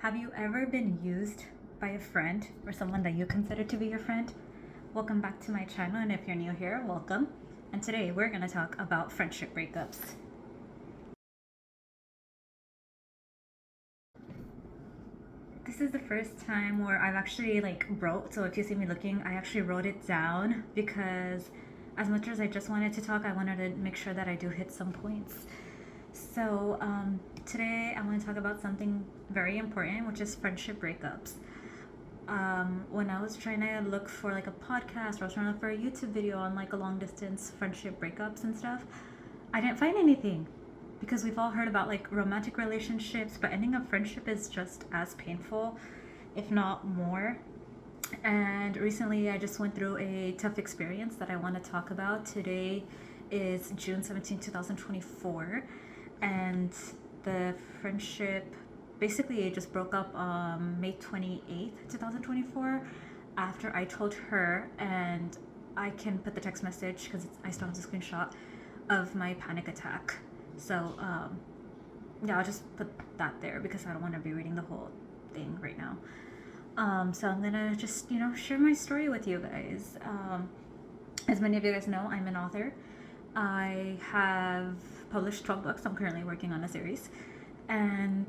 Have you ever been used by a friend or someone that you consider to be your friend? Welcome back to my channel, and if you're new here, welcome. And today we're going to talk about friendship breakups. This is the first time where I've actually wrote, so if you see me looking, I actually wrote it down because as much as I just wanted to talk, I wanted to make sure that I do hit some points. So today I want to talk about something very important, which is friendship breakups. When I was trying to look for a podcast, or I was trying to look for a YouTube video on a long distance friendship breakups and stuff, I didn't find anything because we've all heard about romantic relationships, but ending a friendship is just as painful, if not more. And recently I just went through a tough experience that I want to talk about. Today is June 17, 2024, and the friendship basically just broke up on May 28th, 2024, after I told her, and I can put the text message because I still have the screenshot of my panic attack. So yeah, I'll just put that there because I don't want to be reading the whole thing right now. So I'm gonna just share my story with you guys. As many of you guys know, I'm an author. I have published 12 books. I'm currently working on a series, and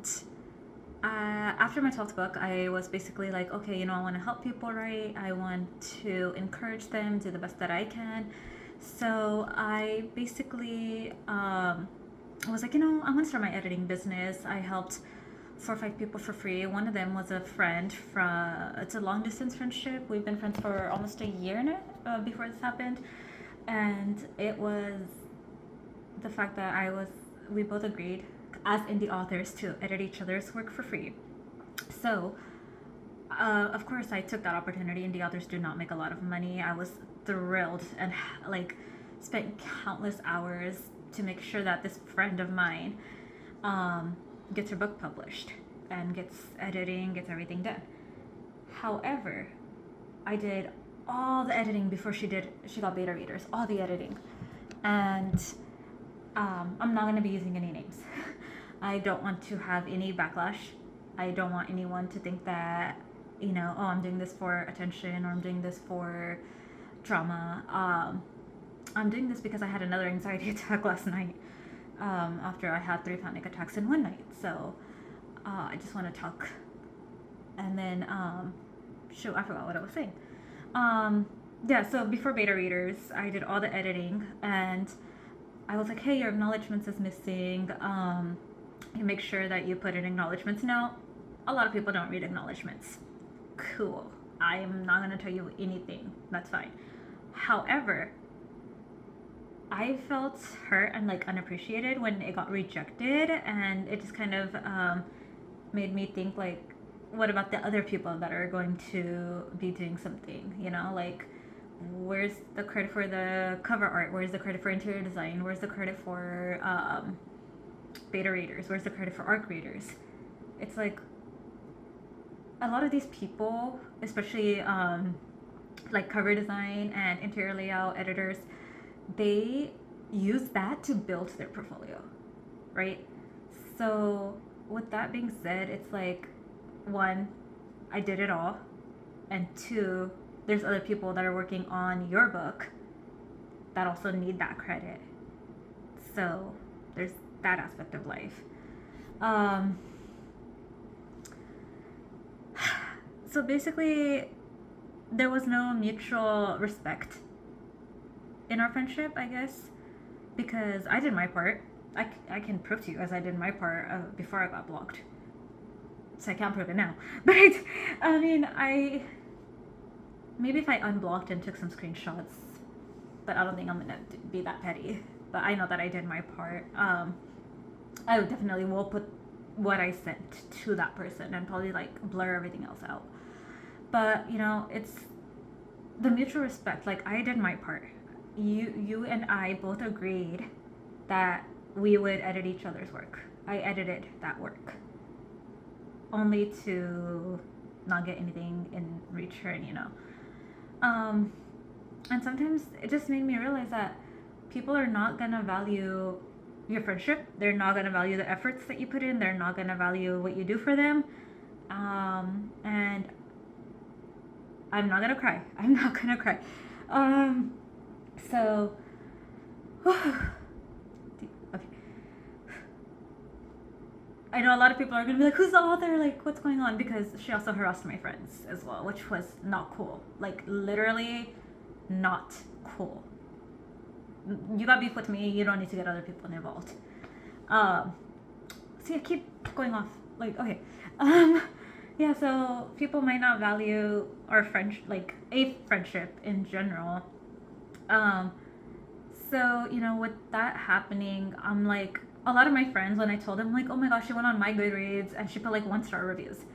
after my 12th book, I was basically like, okay, I want to help people write. I want to encourage them, do the best that I can. So I basically was like, I want to start my editing business. I helped 4 or 5 people for free. One of them was a friend it's a long distance friendship. We've been friends for almost a year now, before this happened. And it was the fact that we both agreed as indie authors to edit each other's work for free. So of course I took that opportunity. Indie authors do not make a lot of money. I was thrilled and spent countless hours to make sure that this friend of mine gets her book published and gets editing, gets everything done. However, I did all the editing before she got beta readers, all the editing. And I'm not going to be using any names. I don't want to have any backlash. I don't want anyone to think that, oh, I'm doing this for attention or I'm doing this for drama. I'm doing this because I had another anxiety attack last night, after I had 3 panic attacks in one night. So I just want to talk. And then, shoot, I forgot what I was saying. Yeah, so before beta readers, I did all the editing, and I was like, hey, your acknowledgements is missing. You make sure that you put in acknowledgements. Now, a lot of people don't read acknowledgements. Cool. I am not going to tell you anything. That's fine. However, I felt hurt and unappreciated when it got rejected, and it just kind of made me think what about the other people that are going to be doing something? Where's the credit for the cover art? Where's the credit for interior design? Where's the credit for beta readers? Where's the credit for ARC readers? It's a lot of these people, especially cover design and interior layout editors, they use that to build their portfolio, right? So with that being said, it's 1, I did it all, and 2, there's other people that are working on your book that also need that credit. So there's that aspect of life. So basically, there was no mutual respect in our friendship, I guess, because I did my part. I can prove to you guys I did my part before I got blocked. So I can't prove it now. But maybe if I unblocked and took some screenshots, but I don't think I'm gonna be that petty. But I know that I did my part. I definitely will put what I sent to that person and probably blur everything else out. But it's the mutual respect. I did my part. You and I both agreed that we would edit each other's work. I edited that work, only to not get anything in return, And sometimes it just made me realize that people are not gonna value your friendship. They're not gonna value the efforts that you put in. They're not gonna value what you do for them. And I'm not gonna cry. I'm not gonna cry. Um, so, okay. I know a lot of people are gonna be like, "Who's the author? Like, what's going on?" Because she also harassed my friends as well, which was not cool. Like, literally, not cool. You got beef with me. You don't need to get other people involved. Um, See, I keep going off. Like, okay. Um, yeah, so people might not value our like a friendship in general. Um, so, with that happening, I'm like, a lot of my friends, when I told them, like, oh my gosh, she went on my Goodreads and she put like 1-star reviews.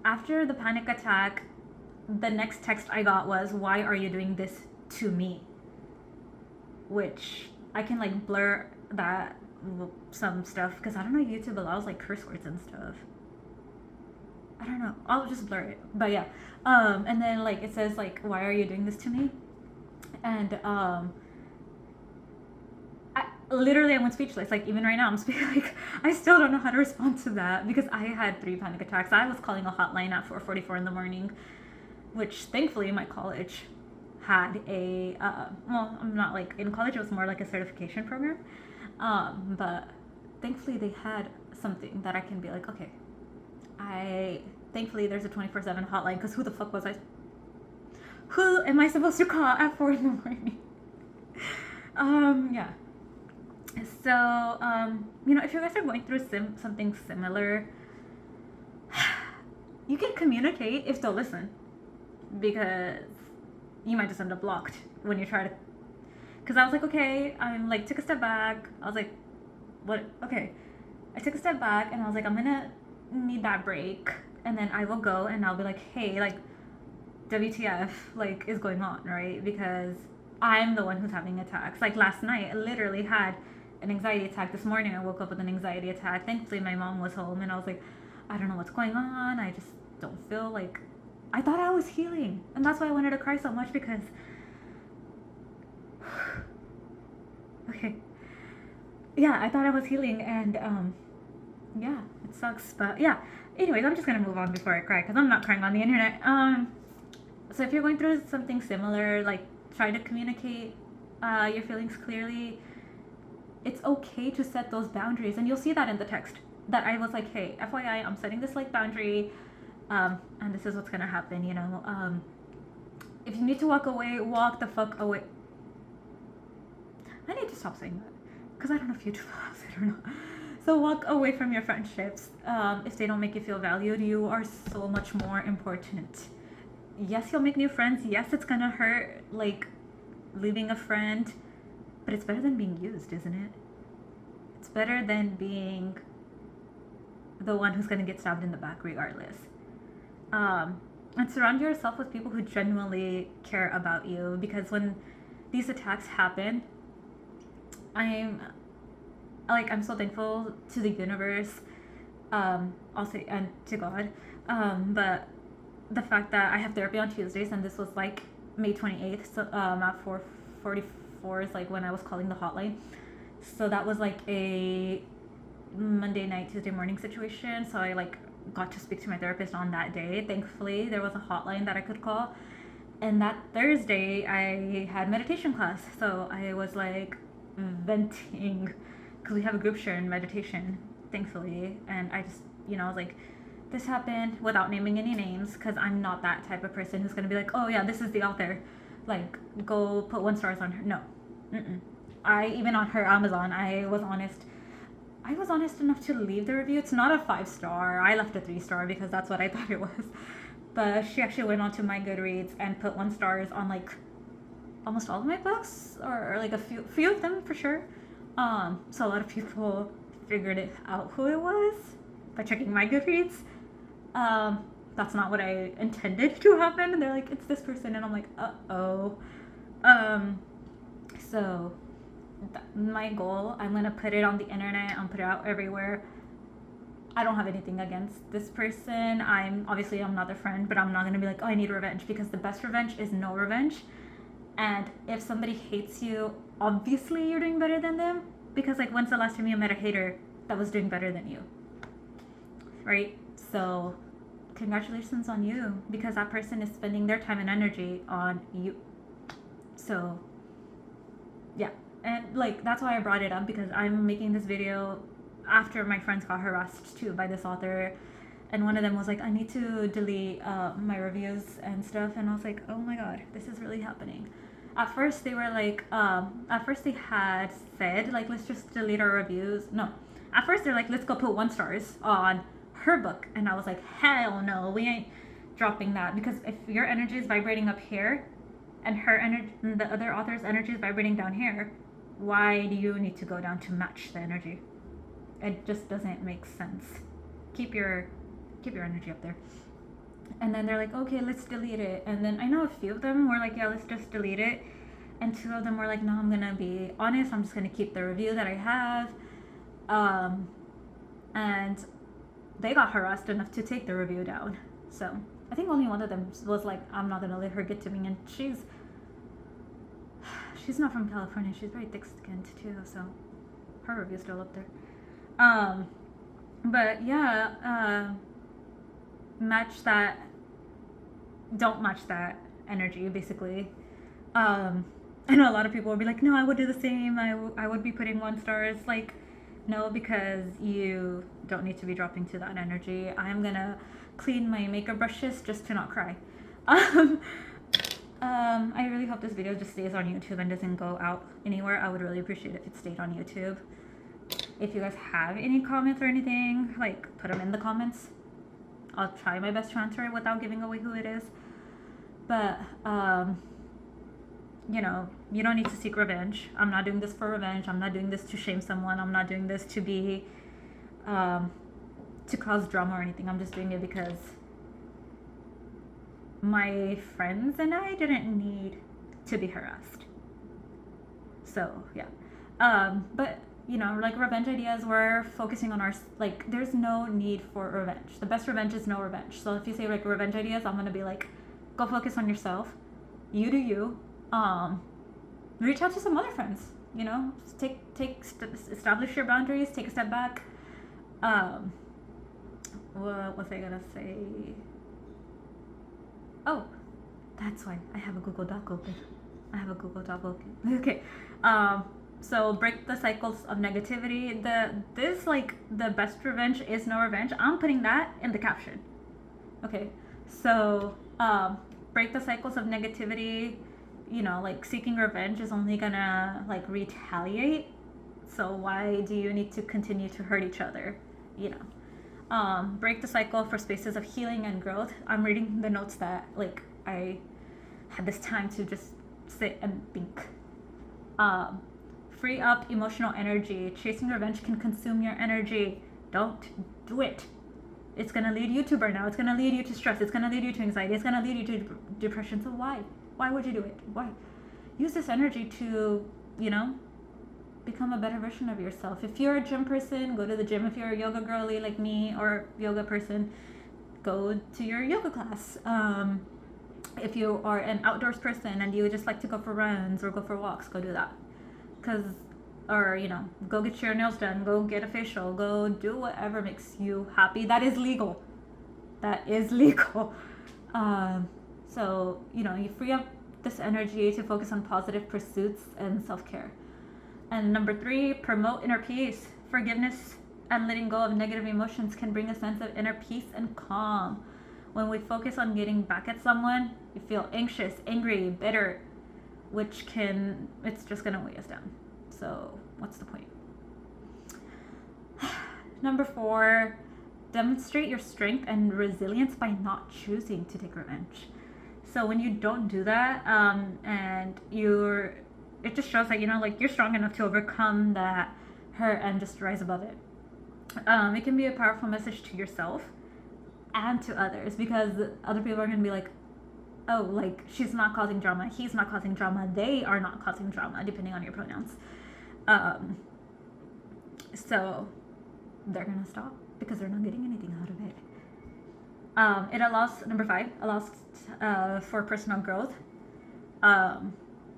After the panic attack, the next text I got was, why are you doing this to me? Which I can like blur that some stuff because I don't know, YouTube allows like curse words and stuff. I don't know. I'll just blur it. But yeah. And then like it says like, why are you doing this to me? And I went speechless. Like even right now, I'm speaking. Like I still don't know how to respond to that because I had 3 panic attacks. I was calling a hotline at 4:44 in the morning, which thankfully my college had a well, I'm not like in college. It was more like a certification program, but thankfully they had something that I can be like, okay, thankfully there's a 24/7 hotline because who the fuck was I? Who am I supposed to call at 4 in the morning? Yeah. So, if you guys are going through something similar, you can communicate if they'll listen, because you might just end up blocked when you try to. Because I was like, okay, I'm like took a step back. I was like, what? Okay, I took a step back and I was like, I'm gonna need that break, and then I will go and I'll be like, hey, like, WTF, like, is going on, right? Because I'm the one who's having attacks. Like last night, I literally had an anxiety attack. This morning, I woke up with an anxiety attack. Thankfully, my mom was home, and I was like, I don't know what's going on. I just don't feel like. I thought I was healing, and that's why I wanted to cry so much because. Okay. Yeah, I thought I was healing, and yeah, it sucks, but yeah. Anyways, I'm just gonna move on before I cry because I'm not crying on the internet. So if you're going through something similar, like try to communicate your feelings clearly. It's okay to set those boundaries, and you'll see that in the text that I was like, hey, FYI, I'm setting this like boundary, and this is what's gonna happen. If you need to walk away, walk the fuck away. I need to stop saying that because I don't know if YouTube allows it or not. So walk away from your friendships if they don't make you feel valued. You are so much more important. Yes, you'll make new friends. Yes, it's gonna hurt, like leaving a friend, but it's better than being used, isn't it? It's better than being the one who's gonna get stabbed in the back regardless. And surround yourself with people who genuinely care about you, because when these attacks happen, I'm so thankful to the universe, also, and to God, but the fact that I have therapy on Tuesdays, and this was like May 28th, so at 4:44 is like when I was calling the hotline. So that was like a Monday night, Tuesday morning situation. So I like got to speak to my therapist on that day. Thankfully, there was a hotline that I could call. And that Thursday, I had meditation class. So I was like venting because we have a group share in meditation, thankfully. And I just, I was like, this happened without naming any names because I'm not that type of person who's going to be like, oh yeah, this is the author. Like, go put 1 stars on her. No. Mm-mm. Even on her Amazon, I was honest enough to leave the review. It's not a 5-star. I left a 3-star because that's what I thought it was. But she actually went on to my Goodreads and put 1 stars on like almost all of my books, or like a few of them for sure. So a lot of people figured it out who it was by checking my Goodreads. That's not what I intended to happen. And they're like, it's this person, and I'm like, uh-oh. So my goal, I'm gonna put it on the internet, I'm put it out everywhere. I don't have anything against this person. I'm not their friend, but I'm not gonna be like, oh, I need revenge, because the best revenge is no revenge. And if somebody hates you, obviously you're doing better than them, because like, when's the last time you met a hater that was doing better than you? right? So congratulations on you, because that person is spending their time and energy on you. So yeah, and like that's why I brought it up, because I'm making this video after my friends got harassed too by this author, and one of them was like, I need to delete my reviews and stuff, and I was like, oh my god, this is really happening. At first they were like, at first they had said like, let's just delete our reviews. No, at first they're like, let's go put 1 stars on her book, and I was like, hell no, we ain't dropping that, because if your energy is vibrating up here and her energy, the other author's energy is vibrating down here, why do you need to go down to match the energy? It just doesn't make sense. Keep your energy up there. And then they're like, okay, let's delete it. And then I know a few of them were like, yeah, let's just delete it. And 2 of them were like, no, I'm gonna be honest, I'm just gonna keep the review that I have. And they got harassed enough to take the review down. So I think only one of them was like, I'm not gonna let her get to me. And she's not from California. She's very thick-skinned too, so her review's still up there. But yeah, don't match that energy, basically. I know a lot of people will be like, no, I would do the same. I would be putting 1 stars. Like, no, because you don't need to be dropping to that energy. I'm gonna clean my makeup brushes just to not cry. I really hope this video just stays on YouTube and doesn't go out anywhere. I would really appreciate it if it stayed on YouTube. If you guys have any comments or anything, like, put them in the comments. I'll try my best to answer it without giving away who it is. But, you know, you don't need to seek revenge. I'm not doing this for revenge. I'm not doing this to shame someone. I'm not doing this to be, to cause drama or anything. I'm just doing it because my friends and I didn't need to be harassed. So, yeah. But, you know, like, revenge ideas, we're focusing on our, like, there's no need for revenge. The best revenge is no revenge. So if you say, like, revenge ideas, I'm gonna be like, go focus on yourself. You do you. Reach out to some other friends, you know, establish your boundaries, take a step back. What was I gonna say? Oh, that's why I have a Google Doc open. Okay. So break the cycles of negativity. The best revenge is no revenge. I'm putting that in the caption. Okay. So, break the cycles of negativity. You know, like, seeking revenge is only gonna, like, retaliate. So why do you need to continue to hurt each other? You know. Break the cycle for spaces of healing and growth. I'm reading the notes that, like, I had this time to just sit and think. Free up emotional energy. Chasing revenge can consume your energy. Don't do it. It's gonna lead you to burnout. It's gonna lead you to stress. It's gonna lead you to anxiety. It's gonna lead you to depression. So why? Why would you do it? Why? Use this energy to, you know, become a better version of yourself. If you're a gym person, go to the gym. If you're a yoga girly like me, or yoga person, go to your yoga class. If you are an outdoors person and you just like to go for runs or go for walks, go do that. Or, you know, go get your nails done, go get a facial, go do whatever makes you happy. That is legal. So, you know, you free up this energy to focus on positive pursuits and self-care. And number 3, promote inner peace. Forgiveness and letting go of negative emotions can bring a sense of inner peace and calm. When we focus on getting back at someone, we feel anxious, angry, bitter, it's just gonna weigh us down. So what's the point? Number 4, demonstrate your strength and resilience by not choosing to take revenge. So when you don't do that, and it just shows that, you know, like, you're strong enough to overcome that hurt and just rise above it. It can be a powerful message to yourself and to others, because other people are gonna be like, oh, like, she's not causing drama, he's not causing drama, they are not causing drama, depending on your pronouns. So they're gonna stop because they're not getting anything out of it. It allows, number 5, allows for personal growth.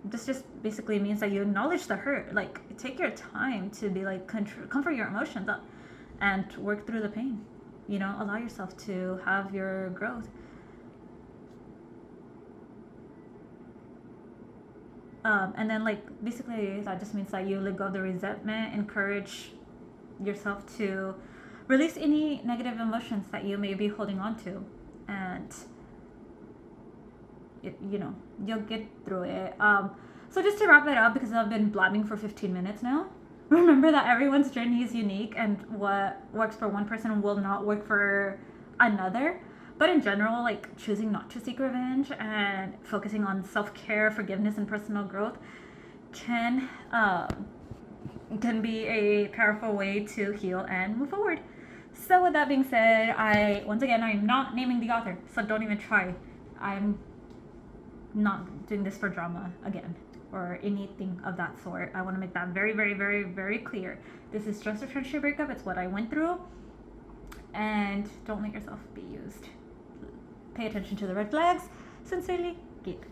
This just basically means that you acknowledge the hurt. Like, take your time to be like, comfort your emotions up and work through the pain. allow yourself to have your growth. And then, like, basically, that just means that you let go of the resentment, encourage yourself to release any negative emotions that you may be holding on to. And, you'll get through it. So, just to wrap it up, because I've been blabbing for 15 minutes now, remember that everyone's journey is unique, and what works for one person will not work for another. But in general, like, choosing not to seek revenge and focusing on self-care, forgiveness, and personal growth can be a powerful way to heal and move forward. So with that being said, I'm not naming the author, so don't even try. I'm not doing this for drama again or anything of that sort. I want to make that very, very, very, very clear. This is just a friendship breakup. It's what I went through, and don't let yourself be used. Pay attention to the red flags. Sincerely, Geek.